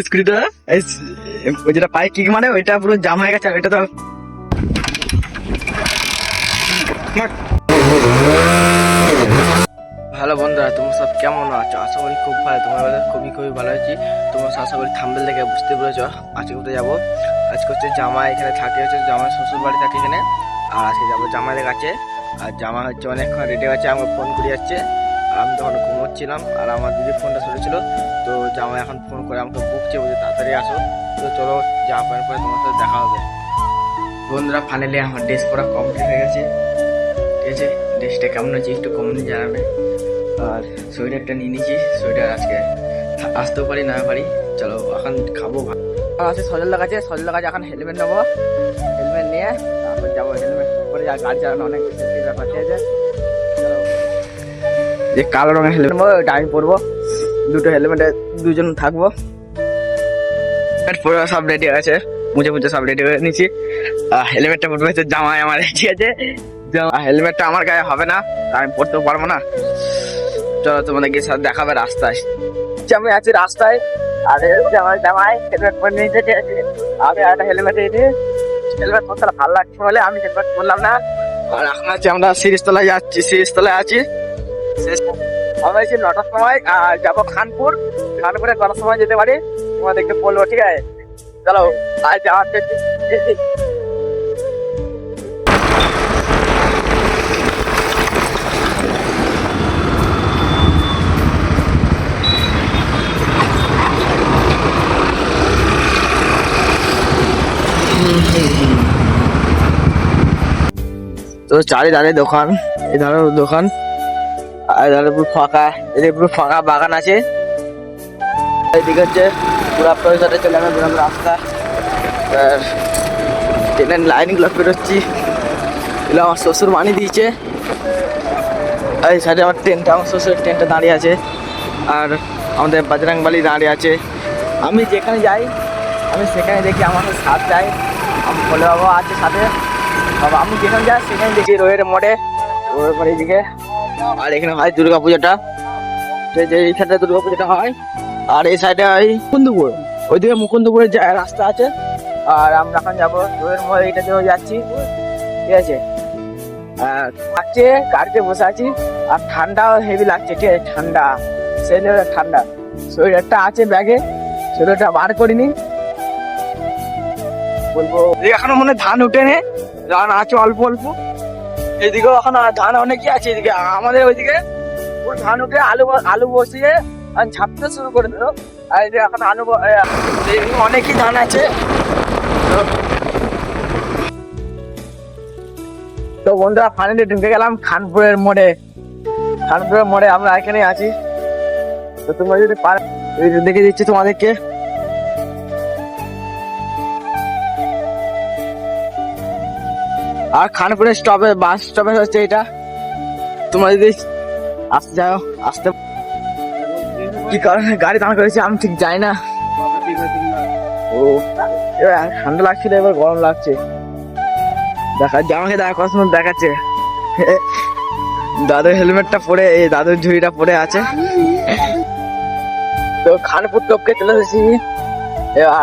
স্কুটিটা ওই যেটা পায়ে কিক মানে ওইটা পুরো জাম হয়ে গেছে। ওইটা তো হ্যালো বন্ধুরা, তোমরা সব কেমন আছো? আশা করি খুব ভালো। তোমার খুবই ভালো আছি। তোমরা আশা করি থাম্বেল দেখে বুঝতে পেরেছো আজকে কোথায় যাবো। আজকে হচ্ছে জামাই এখানে থাকে, হচ্ছে জামাই শ্বশুর বাড়ি থাকে এখানে। আর আজকে যাবো জামাইদের কাছে। আর জামা হচ্ছে অনেকক্ষণ রেডি আছে, আমাকে ফোন করে যাচ্ছে। আর আমি তখন ঘুমোচ্ছিলাম, আর আমার দিদি ফোনটা সরেছিল। তো জামাই এখন ফোন করে আমাকে বুকছে, বলছে তাড়াতাড়ি আসো। তো চলো জামা প্যান্ট পরে তোমার সাথে দেখা হবে। বন্ধুরা ফাইনালি আমার ড্রেস পরা কমপ্লিট হয়ে গেছে। ঠিক আছে, ড্রেসটা কেমন আছে একটু কমেন্টে জানাবে। আর সোয়েটারটা নিয়ে নিয়েছি, সোয়েটার আজকে আসতেও পারি না পারি। চলো এখন খাবো। আছে সজলদার কাছে, সজলদার কাছে এখন হেলমেট নেবো। হেলমেট নিয়ে তারপর যাবো। হেলমেট পরে গাড়ি চালানো অনেক ব্যাপার ঠিক আছে। চলো, যে কালো রঙের হেলমেট নেবো ওইটা আমি পরবো। দুটো হেলমেটে দুজন থাকবো। পরে সব রেডি আছে, মুছে সব রেডি করে নিচ্ছি। হেলমেটটা পরবো হচ্ছে জামাই আমার, ঠিক আছে। হেলমেটটা আমার গায়ে হবে না, আমি পরতেও পারবো না। চলো তোমাদেরকে সাথে দেখাবে রাস্তায়। আমি আছি রাস্তায়, আর আমার জামাই হেলমেট পরে নিয়ে যেতে আছে। আমি একটা হেলমেট হেলমেট পরতে ভালো লাগছে বলে আমি হেলমেট পরলাম না। আর এখন আছি আমরা সিরিজতলায় যাচ্ছি, সিরিজতলায় আছি। আমরা আছি 9টার সময়, আর যাবো খানপুরে কটার সময় যেতে পারি তোমাদেরকে বলবো, ঠিক আছে। চলো আর যাওয়ার তো চারিধারে দোকান, এধারে দোকান, আর এধারে পুরো ফাঁকা, এদিকে পুরো ফাঁকা বাগান আছে। এইদিকে হচ্ছে পুরা পয়সাটা চলে আমি বেরোম রাস্তা। আর ট্রেনের লাইনগুলো বেরোচ্ছি, এগুলো আমার শ্বশুর বানিয়ে দিয়েছে। এই সাইডে আমার ট্রেনটা, আমার শ্বশুরের ট্রেনটা দাঁড়িয়ে আছে। আর আমাদের বজরংবলী দাঁড়িয়ে আছে। আমি যেখানে যাই আমি সেখানে দেখি আমার সাথ যায়। আমি বলে বাবা আছে সাথে, বাবা আমি যেখানে যাই সেখানে দেখি রোয়ের মোড়ে এদিকে। আর এখানে হয় দুর্গা পুজোটা, এইখানটা দুর্গা পুজোটা হয়। আর এই সাইডে হয় মুকুন্দপুর, ওইদিকে মুকুন্দপুরের রাস্তা আছে। আর আমরা এখন যাবো রোয়ের মোড়ে, এইটা দিয়ে যাচ্ছি, ঠিক আছে। আর আছে গাড়িতে বসে আছি, আর ঠান্ডাও হেভি লাগছে, ঠিক আছে। ঠান্ডা, সেই লেভেলের ঠান্ডা। সোয়েটারটা আছে ব্যাগে, সোয়েটারটা বার করিনি। বলবো এখনো মনে ধান উঠেনে, ধান আছে অল্প অল্প। এদিকেও এখন ধান অনেকই আছে। এদিকে আমাদের ওইদিকে ধান উঠে আলু বসিয়ে ছাপতে শুরু করে দিল। আর এদিকে এখন আলু অনেকই ধান আছে। তো বন্ধুরা ফাইনালি ঢুকে গেলাম খানপুরের মোড়ে। খানপুরের মোড়ে আমরা এখানে আছি। তো তোমরা যদি দেখে দিচ্ছি তোমাদেরকে। আর খানপুরের স্টপে বাস স্টপেজ হচ্ছে এটা। তোমরা যদি আসতে যাও, আসতে কি কারণে গাড়ি দাঁড় করেছে আমি ঠিক যাই না। ও এবার ঠান্ডা লাগছিল, এবার গরম লাগছে। জামাকে দেখা কত সুন্দর দেখাচ্ছে। দাদুর হেলমেটটা পরে, এই দাদুর ঝুড়িটা পরে আছে। তো খানপুর টপকে চলে এসেছি।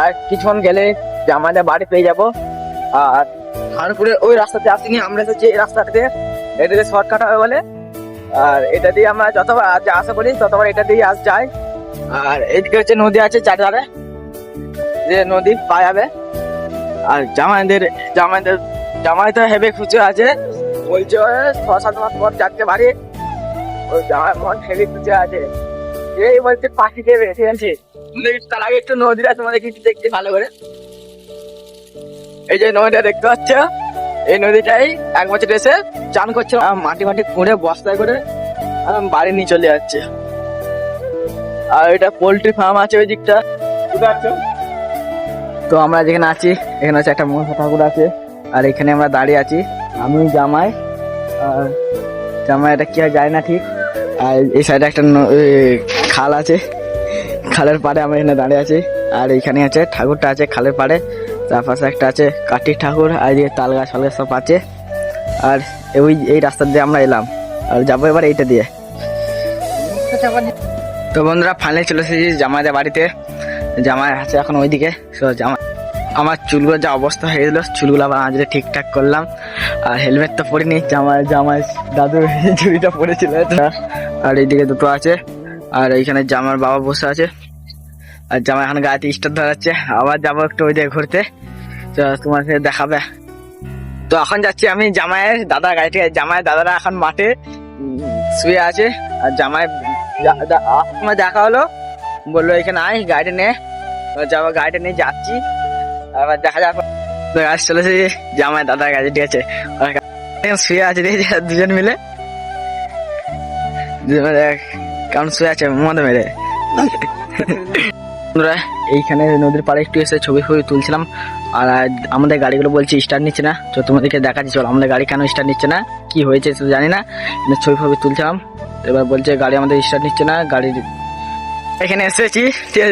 আর কিছুক্ষণ গেলে জামাইদের বাড়ি পেয়ে যাবো। আর খানপুরের ওই রাস্তাতে আসিনি, আমরা এসেছি এই রাস্তাতে। এটা দিয়ে শর্টকাট হবে বলে, আর এটা দিয়ে আমরা যতবার আসা করি ততবার এটা দিয়ে যাই। আর এদিকে হচ্ছে নদী আছে চারধারে, যে নদী পাওয়া যাবে। আর জামাই তো হেবে খুঁজে আছে, বলছে 6-7 মাস পর যাচ্ছে বাড়ি। ওই জামাই মন হেবে খুঁজে আছে, এই বলছে পাখি দেবে, ঠিক আছে। তার আগে একটু নদীটা তোমাদের কিছু দেখতে ভালো করে। এই যে নদীটা দেখতে পাচ্ছ, এই নদীটাই এক বছর এসে চান করছে, মাটি খুঁড়ে বস্তায় করে বাড়ি নিয়ে চলে যাচ্ছে। আর এটা পোল্ট্রি ফার্ম আছে ওই দিকটা। তো আমরা যেখানে আছি এখানে হচ্ছে একটা মনসা ঠাকুর আছে। আর এখানে আমরা দাঁড়িয়ে আছি, আমি জামাই। আর জামাই এটা কি হয় যায় না ঠিক। আর এই সাইডে একটা খাল আছে, খালের পাড়ে আমরা এখানে দাঁড়িয়ে আছি। আর এইখানে আছে ঠাকুরটা আছে খালের পাড়ে, তার পাশে একটা আছে কাঠির ঠাকুর। আর এই তাল গাছ ফাল গাছ সব আছে। আর এই রাস্তা দিয়ে আমরা এলাম, আর যাবো এবার এইটা দিয়ে। তো বন্ধুরা ফাইনালি চলে এসেছি জামাইদের বাড়িতে। জামাই আছে এখন ওইদিকে। জামাই আমার চুলগুলো যা অবস্থা হয়ে গেলো, চুলগুলো আবার আজকে ঠিকঠাক করলাম। আর হেলমেট তো পরিনি, জামাই দাদুর ঝুড়িটা পড়েছিল। আর এইদিকে দুটো আছে, আর এইখানে জামার বাবা বসে আছে। আর জামাই এখন গাড়িতে স্টার্ট ধরাচ্ছে। আবার যাবো একটু ওই দিকে ঘুরতে, তোমার সাথে দেখাবে। তো এখন যাচ্ছি আমি জামাইয়ের দাদা গাড়িতে। জামাইয়ের দাদারা এখন মাঠে শুয়ে আছে। আর জামাই দেখা হলো, বললো এখানে আয় গাড়িটা নে। জামাই গাড়িটা নিয়ে যাচ্ছি, আবার দেখা যাক। গাছ চলেছে, জামাই দাদা গাড়ি ঠিক আছে, শুয়ে আছে দুজন মিলে। কারণ শুয়ে আছে মদ মেরে। এইখানে নদীর পাড়ে একটু এসে ছবি তুলছিলাম। আর আমাদের গাড়িগুলো বলছে স্টার্ট নিচ্ছে না। তো তোমাদেরকে দেখাচ্ছি, চলো আমাদের গাড়ি কেন স্টার্ট নিচ্ছে না, কি হয়েছে সেটা জানি না। ছবি তুলছিলাম, এবার বলছে গাড়ি আমাদের স্টার্ট নিচ্ছে না। গাড়ি এখানে এসেছি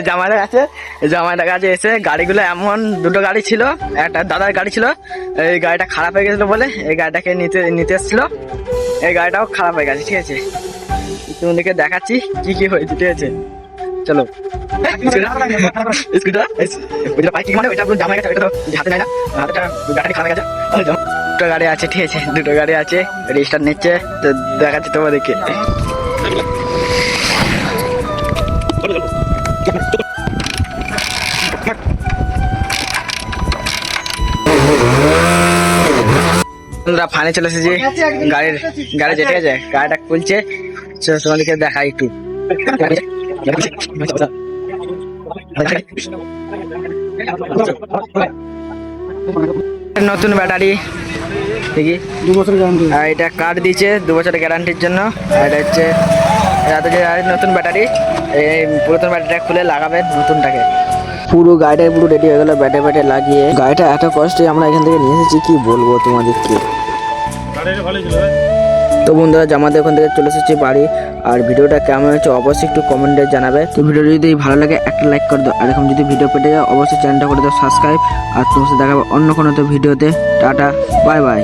জামাইয়ের কাছে। জামাইয়ের কাছে এসে গাড়িগুলো এমন দুটো গাড়ি ছিল, একটা দাদার গাড়ি ছিল, এই গাড়িটা খারাপ হয়ে গেছিলো বলে এই গাড়িটাকে নিতে এসেছিল। এই গাড়িটাও খারাপ হয়ে গেছে, ঠিক আছে। তোমাদেরকে দেখাচ্ছি কি কি হয়েছে, ঠিক আছে। চলো দুটো গাড়ি আছে, ঠিক আছে, দুটো গাড়ি আছে, রেজিস্টার নিচ্ছে। তো দেখাচ্ছি তোমাদেরকে। ফানে চলে এসেছি, গাড়ি যেতে গেছে, গাড়িটা খুলছে। তোমাদেরকে দেখা একটু। নতুন ব্যাটারি দেখি, 2 বছর গ্যারান্টি। আর এটা কার্ড দিয়েছে 2 বছরের গ্যারান্টির জন্য। আর এটা হচ্ছে নতুন ব্যাটারি। এই পুরাতন ব্যাটারিটা খুলে লাগাবেন নতুনটাকে। পুরো গাড়িটা পুরো রেডি হয়ে গেল, ব্যাটারি লাগিয়ে। গাড়িটা এত কষ্টে আমরা এখান থেকে নিয়ে এসেছি, কি বলবো তোমাদেরকে। তো বন্ধুরা আমাদের ওখান থেকে চলে এসেছি বাড়ি। আর ভিডিওটা কেমন হয়েছে অবশ্যই একটু কমেন্টে জানাবে। তো ভিডিও যদি ভালো লাগে একটা লাইক করে দাও। আর এখন যদি ভিডিও পেতে যাও অবশ্যই চ্যানেলটা করে দাও সাবস্ক্রাইব। আর তোমার সাথে দেখাবো অন্য কোনো তো ভিডিওতে। Tata, bye bye.